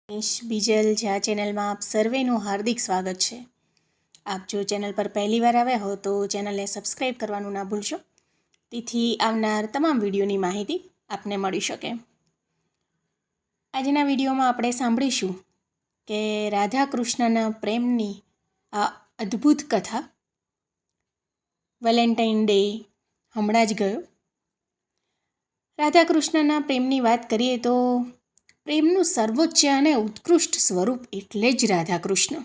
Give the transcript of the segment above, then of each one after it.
બીજલ ઝા ચેનલમાં આપ સર્વેનું હાર્દિક સ્વાગત છે. આપ જો ચેનલ પર પહેલી વાર આવ્યા હો તો ચેનલને સબસ્ક્રાઈબ કરવાનું ના ભૂલશો, તેથી આવનાર તમામ વિડીયોની માહિતી આપને મળી શકે. આજના વિડીયોમાં આપણે સાંભળીશું કે રાધા કૃષ્ણના પ્રેમની આ અદ્ભુત કથા. વેલેન્ટાઇન ડે હમણાં જ ગયો. રાધા કૃષ્ણના પ્રેમની વાત કરીએ તો પ્રેમનું સર્વોચ્ચ અને ઉત્કૃષ્ટ સ્વરૂપ એટલે જ રાધા કૃષ્ણ.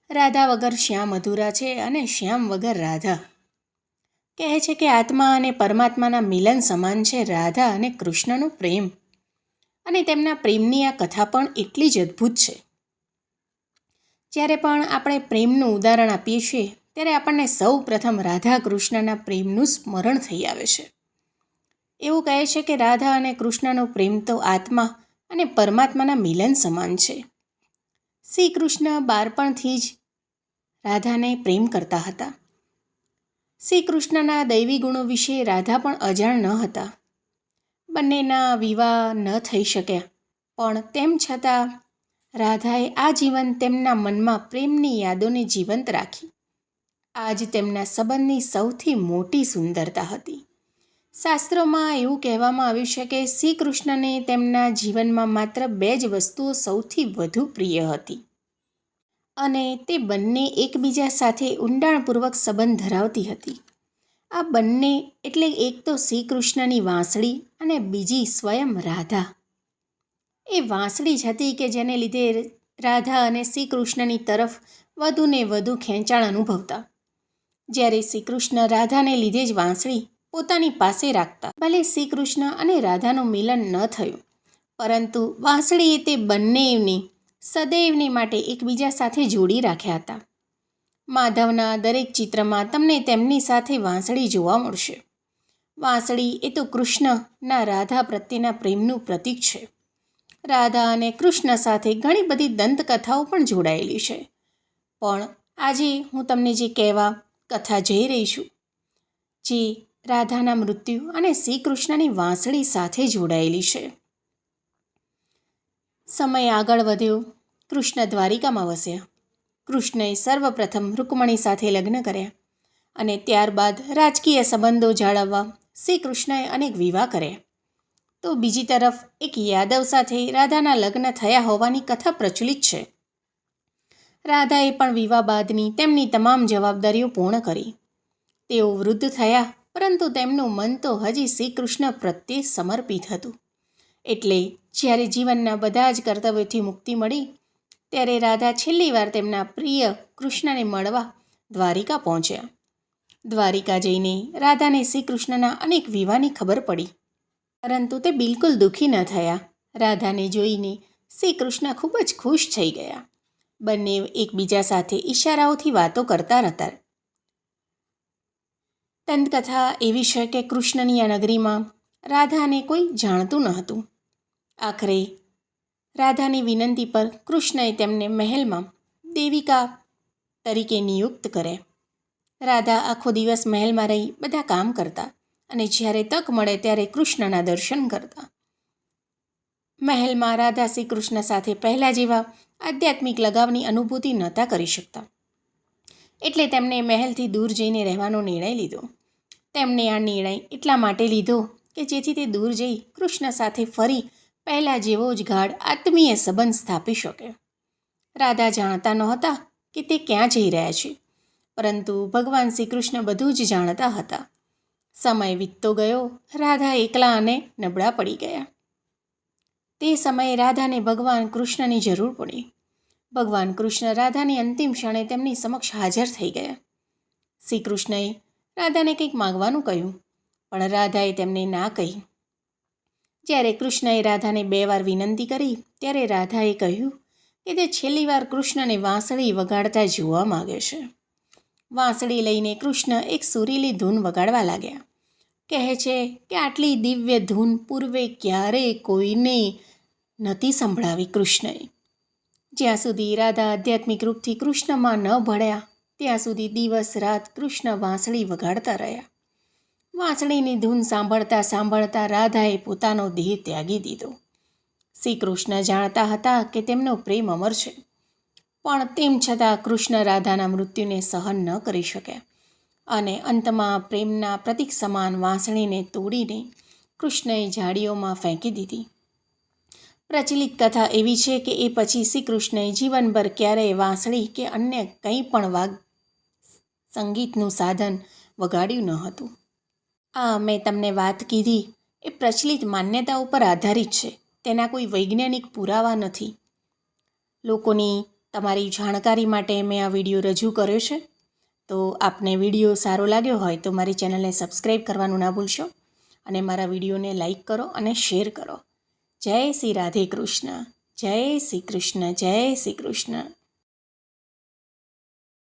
રાધા વગર શ્યામ અધૂરા છે અને શ્યામ વગર રાધા. કહે છે કે આત્મા અને પરમાત્માના મિલન સમાન છે રાધા અને કૃષ્ણનો પ્રેમ. અને તેમના પ્રેમની આ કથા પણ એટલી જ અદ્ભુત છે. જ્યારે પણ આપણે પ્રેમનું ઉદાહરણ આપીએ છીએ ત્યારે આપણને સૌ પ્રથમ રાધા કૃષ્ણના પ્રેમનું સ્મરણ થઈ આવે છે. એવું કહે છે કે રાધા અને કૃષ્ણનો પ્રેમ તો આત્મા અને પરમાત્માના મિલન સમાન છે. શ્રી કૃષ્ણ બાળપણથી જ રાધાને પ્રેમ કરતા હતા. શ્રી કૃષ્ણના દૈવી ગુણો વિશે રાધા પણ અજાણ ન હતા. બંનેના વિવાહ ન થઈ શક્યા, પણ તેમ છતાં રાધાએ આજીવન તેમના મનમાં પ્રેમની યાદોને જીવંત રાખી. આ જ તેમના સંબંધની સૌથી મોટી સુંદરતા હતી. શાસ્ત્રોમાં એવું કહેવામાં આવ્યું છે કે શ્રી કૃષ્ણને તેમના જીવનમાં માત્ર 2 જ વસ્તુઓ સૌથી વધુ પ્રિય હતી, અને તે બંને એકબીજા સાથે ઊંડાણપૂર્વક સંબંધ ધરાવતી હતી. આ બંને એટલે એક તો શ્રી કૃષ્ણની વાંસળી અને બીજી સ્વયં રાધા. એ વાંસળી જ હતી કે જેને લીધે રાધા અને શ્રી કૃષ્ણની તરફ વધુને વધુ ખેંચાણ અનુભવતા. જ્યારે શ્રી કૃષ્ણ રાધાને લીધે જ વાંસળી પોતાની પાસે રાખતા. ભલે શ્રી કૃષ્ણ અને રાધાનું મિલન ન થયું, પરંતુ વાંસળીએ તે બંનેને સદૈવને માટે એકબીજા સાથે જોડી રાખ્યા હતા. માધવના દરેક ચિત્રમાં તમને તેમની સાથે વાંસળી જોવા મળશે. વાંસળી એ તો કૃષ્ણના રાધા પ્રત્યેના પ્રેમનું પ્રતીક છે. રાધા અને કૃષ્ણ સાથે ઘણી બધી દંતકથાઓ પણ જોડાયેલી છે, પણ આજે હું તમને જે કહેવા કથા જઈ રહી છું, જે રાધાના મૃત્યુ અને શ્રી કૃષ્ણની વાંસળી સાથે જોડાયેલી છે. સમય આગળ વધ્યો. કૃષ્ણ દ્વારિકામાં વસ્યા. કૃષ્ણએ સર્વપ્રથમ રૂકમણી સાથે લગ્ન કર્યા અને ત્યારબાદ રાજકીય સંબંધો જાળવવા શ્રી કૃષ્ણએ અનેક વિવાહ કર્યા. તો બીજી તરફ એક યાદવ સાથે રાધાના લગ્ન થયા હોવાની કથા પ્રચલિત છે. રાધાએ પણ વિવાહ બાદની તેમની તમામ જવાબદારીઓ પૂર્ણ કરી. તેઓ વૃદ્ધ થયા, પરંતુ તેમનું મન તો હજી શ્રી કૃષ્ણ પ્રત્યે સમર્પિત હતું. એટલે જ્યારે જીવનના બધા જ કર્તવ્યોથી મુક્તિ મળી, ત્યારે રાધા છેલ્લી વાર તેમના પ્રિય કૃષ્ણને મળવા દ્વારિકા પહોંચ્યા. દ્વારિકા જઈને રાધાને શ્રી કૃષ્ણના અનેક વિવાહની ખબર પડી, પરંતુ તે બિલકુલ દુઃખી ન થયા. રાધાને જોઈને શ્રી કૃષ્ણ ખૂબ જ ખુશ થઈ ગયા. બંને એકબીજા સાથે ઈશારાઓથી વાતો કરતા હતા. દંતકથા એવી છે કે કૃષ્ણની આ નગરીમાં રાધાને કોઈ જાણતું ન હતું. આખરે રાધાની વિનંતી પર કૃષ્ણએ તેમને મહેલમાં દેવિકા તરીકે નિયુક્ત કર્યા. રાધા આખો દિવસ મહેલમાં રહી બધા કામ કરતા અને જ્યારે તક મળે ત્યારે કૃષ્ણના દર્શન કરતા. મહેલમાં રાધા શ્રી કૃષ્ણ સાથે પહેલાં જેવા આધ્યાત્મિક લગાવની અનુભૂતિ નહોતા કરી શકતા, એટલે તેમણે મહેલથી દૂર જઈને રહેવાનો નિર્ણય લીધો. તેમણે આ નિર્ણય એટલા માટે લીધો કે જેથી તે દૂર જઈ કૃષ્ણ સાથે ફરી પહેલાં જેવો જ ગાઢ આત્મીય સંબંધ સ્થાપી શકે. રાધા જાણતા નહોતા કે તે ક્યાં જઈ રહ્યા છે, પરંતુ ભગવાન શ્રી કૃષ્ણ બધું જ જાણતા હતા. સમય વીતતો ગયો. રાધા એકલા અને નબળા પડી ગયા. તે સમયે રાધાને ભગવાન કૃષ્ણની જરૂર પડી. ભગવાન કૃષ્ણ રાધાની અંતિમ ક્ષણે તેમની સમક્ષ હાજર થઈ ગયા. શ્રી કૃષ્ણએ રાધાને કંઈક માગવાનું કહ્યું, પણ રાધાએ તેમને ના કહી. જ્યારે કૃષ્ણએ રાધાને 2 વાર વિનંતી કરી, ત્યારે રાધાએ કહ્યું કે તે છેલ્લી વાર કૃષ્ણને વાંસળી વગાડતા જોવા માગે છે. વાંસળી લઈને કૃષ્ણ એક સુરીલી ધૂન વગાડવા લાગ્યા. કહે છે કે આટલી દિવ્ય ધૂન પૂર્વે ક્યારેય કોઈને નહોતી સંભળાવી કૃષ્ણએ. જ્યાં સુધી રાધા આધ્યાત્મિક રૂપથી કૃષ્ણમાં ન ભળ્યા, ત્યાં સુધી દિવસ રાત કૃષ્ણ વાંસળી વગાડતા રહ્યા. વાંસળીની ધૂન સાંભળતા સાંભળતા રાધાએ પોતાનો દેહ ત્યાગી દીધો. શ્રી કૃષ્ણ જાણતા હતા કે તેમનો પ્રેમ અમર છે, પણ તેમ છતાં કૃષ્ણ રાધાના મૃત્યુને સહન ન કરી શક્યા અને અંતમાં પ્રેમના પ્રતીક સમાન વાંસળીને તોડીને કૃષ્ણએ ઝાડીઓમાં ફેંકી દીધી. પ્રચલિત કથા એવી છે કે એ પછી શ્રી કૃષ્ણએ જીવનભર ક્યારેય વાંસળી કે અન્ય કંઈ પણ સંગીતનું સાધન વગાડ્યું ન હતું. આ મેં તમને વાત કીધી એ પ્રચલિત માન્યતા ઉપર આધારિત છે, તેના કોઈ વૈજ્ઞાનિક પુરાવા નથી. લોકોની તમારી જાણકારી માટે મેં આ વિડીયો રજૂ કર્યો છે. તો આપને વિડીયો સારો લાગ્યો હોય તો મારી ચેનલને સબસ્ક્રાઈબ કરવાનું ના ભૂલશો અને મારા વિડીયોને લાઈક કરો અને શેર કરો. જય શ્રી રાધે કૃષ્ણ, જય શ્રી કૃષ્ણ, જય શ્રી કૃષ્ણ.